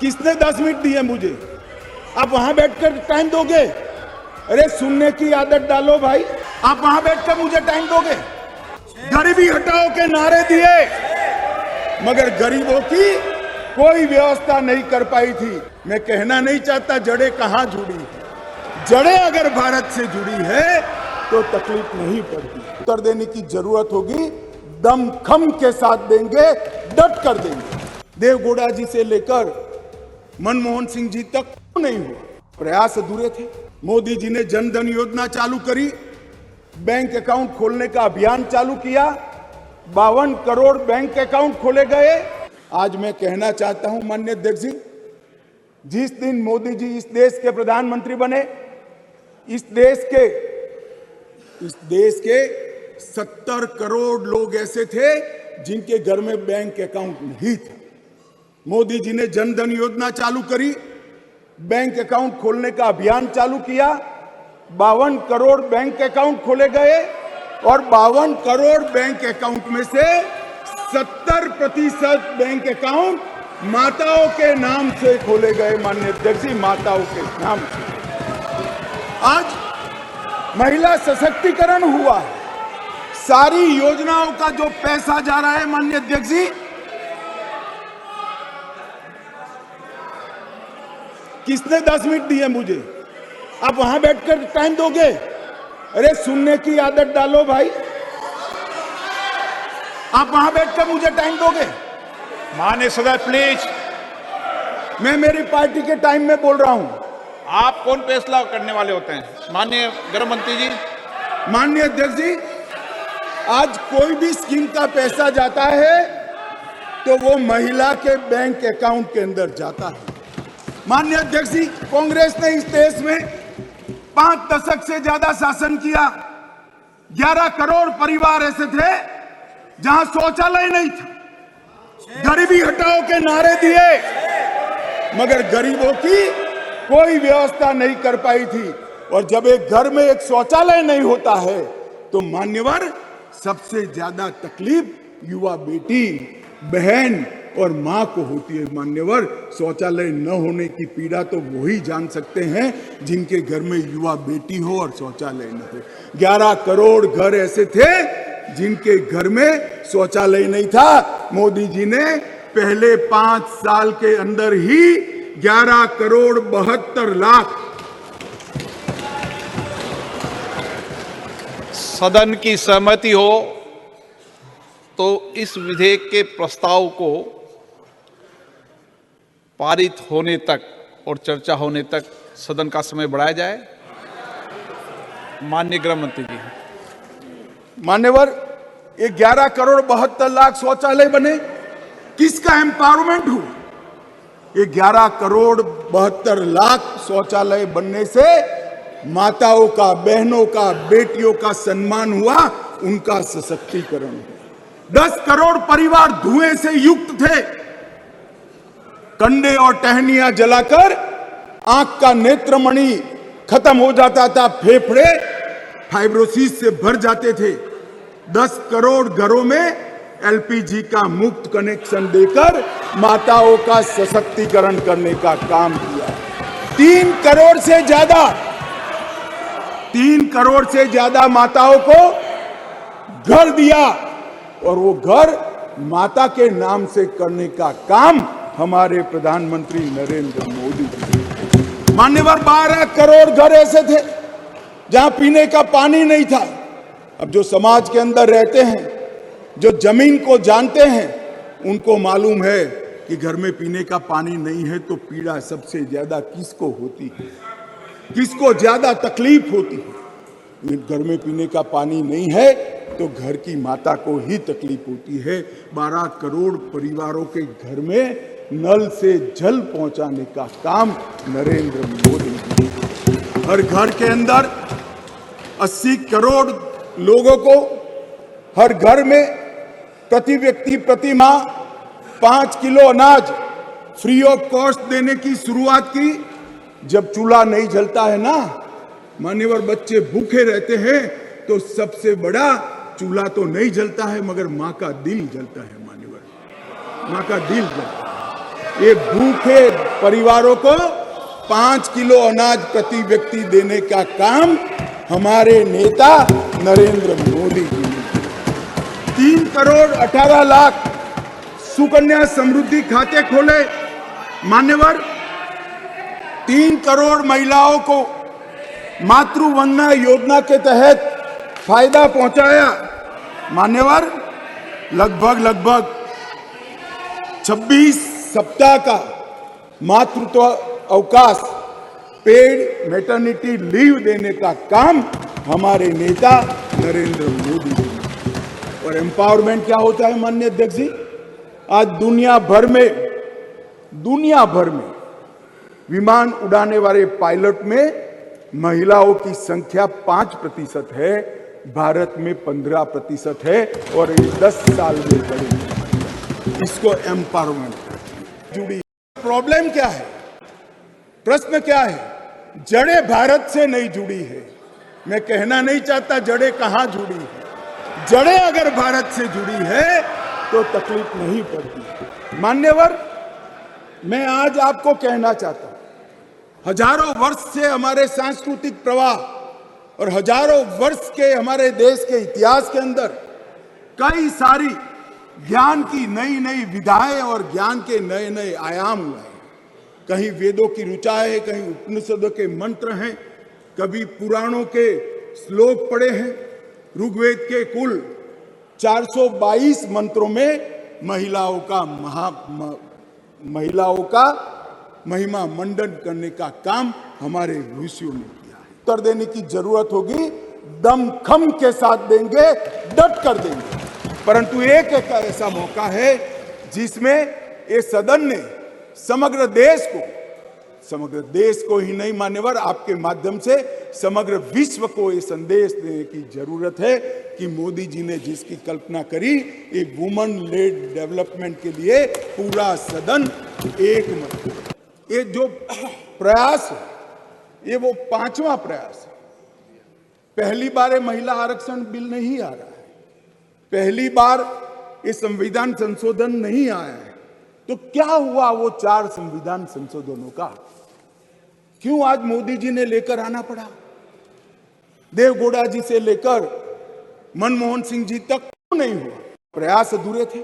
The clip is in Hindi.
किसने 10 मिनट दिए मुझे? आप वहां बैठकर टाइम दोगे? अरे सुनने की आदत डालो भाई। आप वहां बैठकर मुझे टाइम दोगे? गरीबी हटाओ के नारे दिए, मगर गरीबों की कोई व्यवस्था नहीं कर पाई थी। मैं कहना नहीं चाहता जड़ें कहां जुड़ी है, जड़ें अगर भारत से जुड़ी है तो तकलीफ नहीं पड़ती। उत्तर देने की जरूरत होगी, दमखम के साथ देंगे, डट कर देंगे। देवगौड़ा जी से लेकर मनमोहन सिंह जी तक नहीं हुआ, प्रयास अधूरे थे। मोदी जी ने जन धन योजना चालू करी, बैंक अकाउंट खोलने का अभियान चालू किया, 52 करोड़ बैंक अकाउंट खोले गए। आज मैं कहना चाहता हूं माननीय अध्यक्ष जी, जिस दिन मोदी जी इस देश के प्रधानमंत्री बने, इस देश के 70 करोड़ लोग ऐसे थे जिनके घर में बैंक अकाउंट नहीं था। मोदी जी ने जन धन योजना चालू करी, बैंक अकाउंट खोलने का अभियान चालू किया, 52 करोड़ बैंक अकाउंट खोले गए और 52 करोड़ बैंक अकाउंट में से 70% बैंक अकाउंट माताओं के नाम से खोले गए। माननीय अध्यक्ष जी, माताओं के नाम से आज महिला सशक्तिकरण हुआ है। सारी योजनाओं का जो पैसा जा रहा है माननीय अध्यक्ष जी, किसने 10 मिनट दिए मुझे? आप वहां बैठकर टाइम दोगे? अरे सुनने की आदत डालो भाई। आप वहां बैठकर मुझे टाइम दोगे? माननीय सदस्य प्लीज। मैं मेरी पार्टी के टाइम में बोल रहा हूं। आप कौन फैसला करने वाले होते हैं? माननीय गृह मंत्री जी। माननीय अध्यक्ष जी, आज कोई भी स्कीम का पैसा जाता है तो वो महिला के बैंक अकाउंट के अंदर जाता है। माननीय अध्यक्ष जी, कांग्रेस ने इस देश में 5 दशक से ज्यादा शासन किया। 11 करोड़ परिवार ऐसे थे जहां शौचालय नहीं था। गरीबी हटाओ के नारे दिए, मगर गरीबों की कोई व्यवस्था नहीं कर पाई थी। और जब एक घर में एक शौचालय नहीं होता है तो मान्यवर सबसे ज्यादा तकलीफ युवा बेटी, बहन और मां को होती है। मान्यवर, शौचालय न होने की पीड़ा तो वही जान सकते हैं जिनके घर में युवा बेटी हो और शौचालय न हो। 11 करोड़ घर ऐसे थे जिनके घर में शौचालय नहीं था। मोदी जी ने पहले 5 साल के अंदर ही 11 करोड़ 72 लाख। सदन की सहमति हो तो इस विधेयक के प्रस्ताव को पारित होने तक और चर्चा होने तक सदन का समय बढ़ाया जाए। माननीय गृह मंत्री जी। मान्यवर, ये 11 करोड़ 72 लाख शौचालय बने, किसका एम्पावरमेंट हुआ? ये 11 करोड़ 72 लाख शौचालय बनने से माताओं का, बहनों का, बेटियों का सम्मान हुआ, उनका सशक्तिकरण हुआ। 10 करोड़ परिवार धुएं से युक्त थे। कंडे और टहनियां जलाकर आंख का नेत्रमणि खत्म हो जाता था, फेफड़े फाइब्रोसिस से भर जाते थे। 10 करोड़ घरों में एलपीजी का मुफ्त कनेक्शन देकर माताओं का सशक्तिकरण करने का काम किया। 3 करोड़ से ज्यादा माताओं को घर दिया और वो घर माता के नाम से करने का काम हमारे प्रधानमंत्री नरेंद्र मोदी जी। मान्यवर, 12 करोड़ घर ऐसे थे जहां पीने का पानी नहीं था। अब जो समाज के अंदर रहते हैं, जो जमीन को जानते हैं, उनको मालूम है कि घर में पीने का पानी नहीं है तो पीड़ा सबसे ज्यादा किसको होती है, किसको ज्यादा तकलीफ होती है। घर में पीने का पानी नहीं है तो घर की माता को ही तकलीफ होती है। 12 करोड़ परिवारों के घर में नल से जल पहुंचाने का काम नरेंद्र मोदी जी। हर घर के अंदर 80 करोड़ लोगों को हर घर में प्रति व्यक्ति प्रति माह 5 किलो अनाज फ्री ऑफ कॉस्ट देने की शुरुआत की। जब चूल्हा नहीं जलता है ना मान्यवर, बच्चे भूखे रहते हैं तो सबसे बड़ा चूल्हा तो नहीं जलता है मगर माँ का दिल जलता है। मान्यवर, माँ का दिल जलता है। ये भूखे परिवारों को 5 किलो अनाज प्रति व्यक्ति देने का काम हमारे नेता नरेंद्र मोदी जी ने 3 करोड़ 18 लाख सुकन्या समृद्धि खाते खोले। मान्यवर 3 करोड़ महिलाओं को मातृवंदना योजना के तहत फायदा पहुंचाया। मान्यवर लगभग 26 सप्ताह का मातृत्व अवकाश पेड मैटरनिटी लीव देने का काम हमारे नेता नरेंद्र मोदी जी ने। और एम्पावरमेंट क्या होता है माननीय अध्यक्ष जी? आज दुनिया भर में विमान उड़ाने वाले पायलट में महिलाओं की संख्या 5% है, भारत में 15% है और ये 10 साल में बढ़ेगी। इसको एम्पावरमेंट जुड़ी। प्रॉब्लम क्या है? प्रश्न क्या है? जड़ें भारत से नहीं जुड़ी है। मैं कहना नहीं चाहता जड़ें कहां जुड़ी है। जड़ें अगर भारत से जुड़ी है तो तकलीफ नहीं पड़ती। मान्यवर, मैं आज आपको कहना चाहता हूं, हजारों वर्ष से हमारे सांस्कृतिक प्रवाह और हजारों वर्ष के हमारे देश के इतिहास के अंदर कई सारी ज्ञान की नई नई विधाएं और ज्ञान के नए नए आयाम हुए हैं। कहीं वेदों की ऋचा है, कहीं उपनिषदों के मंत्र हैं, कभी पुराणों के श्लोक पढ़े हैं। ऋग्वेद के कुल 422 मंत्रों में महिलाओं का महिमा मंडन करने का काम हमारे ऋषियों ने किया है। उत्तर देने की जरूरत होगी, दमखम के साथ देंगे, डट कर देंगे। परंतु एक ऐसा मौका है जिसमें ये सदन ने समग्र देश को ही नहीं मान्यवर, आपके माध्यम से समग्र विश्व को ये संदेश देने की जरूरत है कि मोदी जी ने जिसकी कल्पना करी, एक वुमन लेड डेवलपमेंट के लिए पूरा सदन एक मत। ये जो प्रयास है, ये वो 5वां प्रयास है। पहली बार महिला आरक्षण बिल नहीं आ रहा है, पहली बार ये संविधान संशोधन नहीं आया है। तो क्या हुआ वो 4 संविधान संशोधनों का? क्यों आज मोदी जी ने लेकर आना पड़ा? देवगौड़ा जी से लेकर मनमोहन सिंह जी तक क्यों नहीं हुआ? प्रयास अधूरे थे।